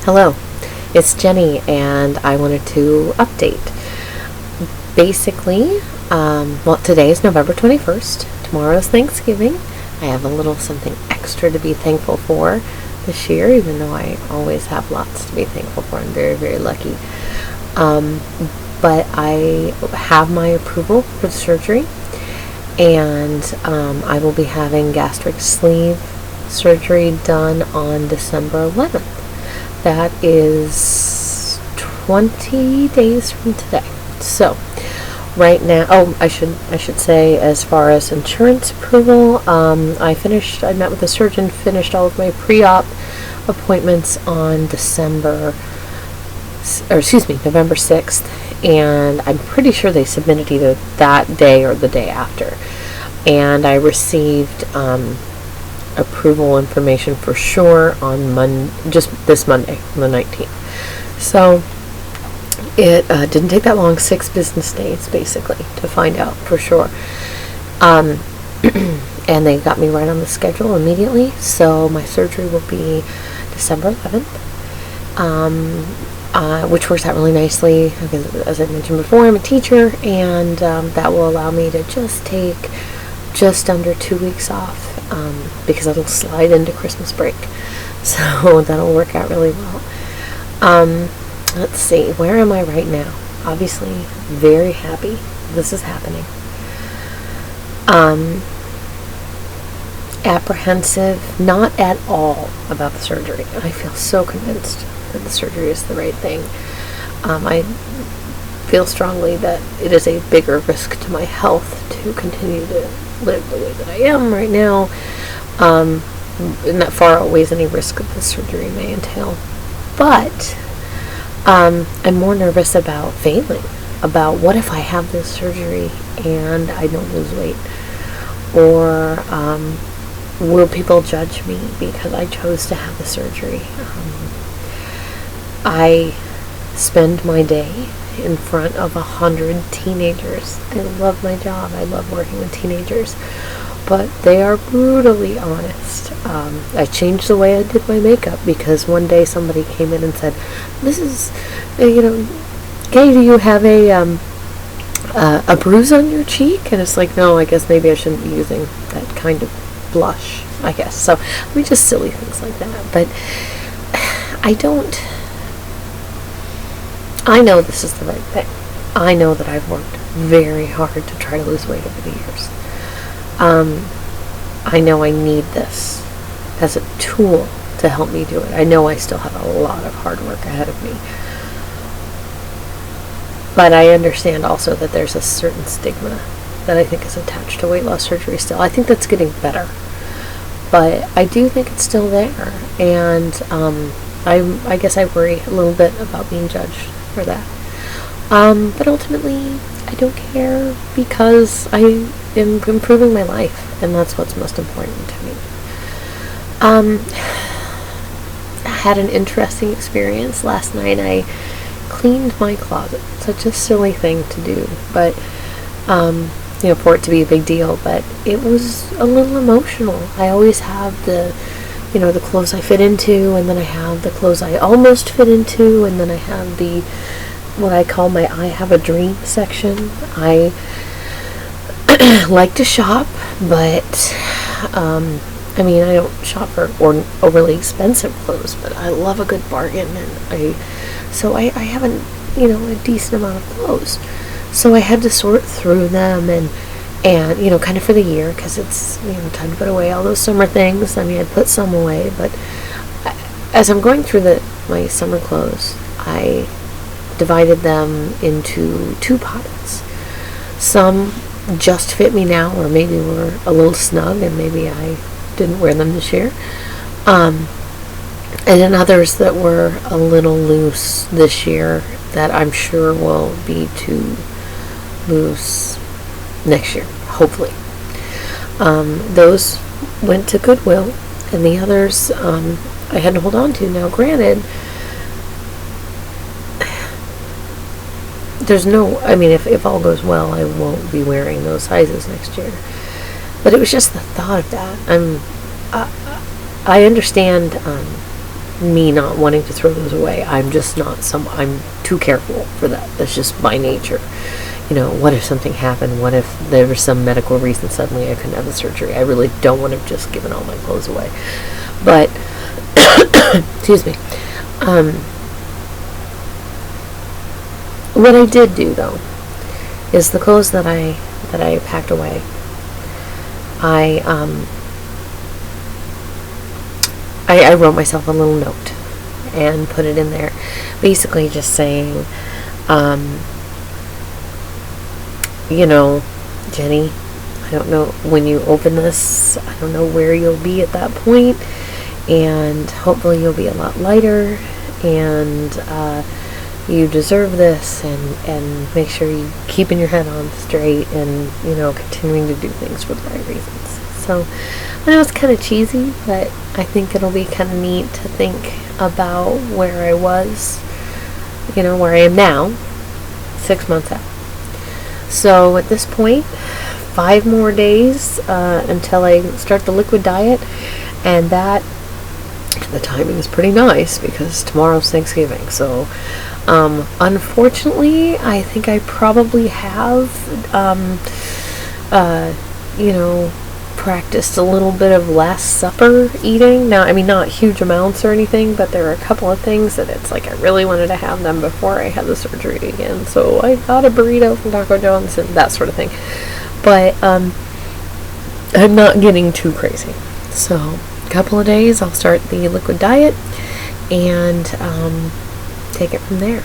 Hello, it's Jenny, and I wanted to update. Basically, today is November 21st. Tomorrow is Thanksgiving. I have a little something extra to be thankful for this year, even though I always have lots to be thankful for. I'm very, very lucky. But I have my approval for the surgery, and I will be having gastric sleeve surgery done on December 11th. That is 20 days from today. So, right now, I should say, as far as insurance approval, I met with the surgeon, finished all of my pre-op appointments on November 6th, and I'm pretty sure they submitted either that day or the day after. And I received approval information for sure on just this Monday, the 19th. So it didn't take that long, 6 business days basically, to find out for sure. And they got me right on the schedule immediately. So my surgery will be December 11th, which works out really nicely because, as I mentioned before, I'm a teacher, and that will allow me to just take just under 2 weeks off, because it'll slide into Christmas break. So that'll work out really well. Let's see, where am I right now? Obviously, very happy this is happening. Apprehensive, not at all about the surgery. I feel so convinced that the surgery is the right thing. I feel strongly that it is a bigger risk to my health to continue to live the way that I am right now, and that far outweighs any risk that the surgery may entail. But I'm more nervous about failing, about what if I have this surgery and I don't lose weight, or will people judge me because I chose to have the surgery. I spend my day in front of 100 teenagers. I love my job. I love working with teenagers, but they are brutally honest. I changed the way I did my makeup because one day somebody came in and said, "This is, Kay, do you have a bruise on your cheek?" And it's like, no, I guess maybe I shouldn't be using that kind of blush, I guess. So, just silly things like that. But I know this is the right thing. I know that I've worked very hard to try to lose weight over the years. I know I need this as a tool to help me do it. I know I still have a lot of hard work ahead of me. But I understand also that there's a certain stigma that I think is attached to weight loss surgery still. I think that's getting better, but I do think it's still there. And I guess I worry a little bit about being judged for that. But ultimately, I don't care because I am improving my life, and that's what's most important to me. I had an interesting experience last night. I cleaned my closet. Such a silly thing to do, but for it to be a big deal. But it was a little emotional. I always have the clothes I fit into, and then I have the clothes I almost fit into, and then I have what I call my I have a dream section. I like to shop, but I don't shop for overly expensive clothes, but I love a good bargain, and I have a decent amount of clothes. So I had to sort through them and kind of for the year, because it's, time to put away all those summer things. I put some away, but as I'm going through my summer clothes, I divided them into 2 pockets. Some just fit me now, or maybe were a little snug, and maybe I didn't wear them this year. And then others that were a little loose this year that I'm sure will be too loose next year, hopefully. Those went to Goodwill, and the others I had to hold on to. Now, granted, there's no, if all goes well, I won't be wearing those sizes next year. But it was just the thought of that. I understand me not wanting to throw those away. I'm just not I'm too careful for that. That's just my nature. What if something happened? What if there was some medical reason suddenly I couldn't have the surgery? I really don't want to have just given all my clothes away. But, excuse me. What I did do, though, is the clothes that I packed away, I wrote myself a little note and put it in there, basically just saying, Jenny, I don't know when you open this, I don't know where you'll be at that point, and hopefully you'll be a lot lighter, and you deserve this, and make sure you keeping your head on straight, and continuing to do things for the right reasons. So I know it's kind of cheesy, but I think it'll be kind of neat to think about where I was, where I am now, 6 months out. So at this point, 5 more days until I start the liquid diet, and the timing is pretty nice because tomorrow's Thanksgiving. So unfortunately, I think I probably have practiced a little bit of Last Supper eating. Now, I mean, not huge amounts or anything, but there are a couple of things that it's like I really wanted to have them before I had the surgery again. So I got a burrito from Taco John's and that sort of thing. But I'm not getting too crazy. So a couple of days, I'll start the liquid diet and take it from there.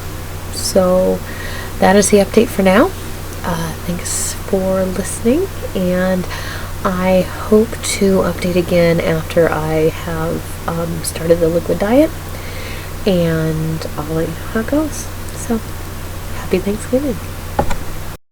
So that is the update for now. Thanks for listening, and I hope to update again after I have started the liquid diet, and I'll let you know how it goes. So, happy Thanksgiving.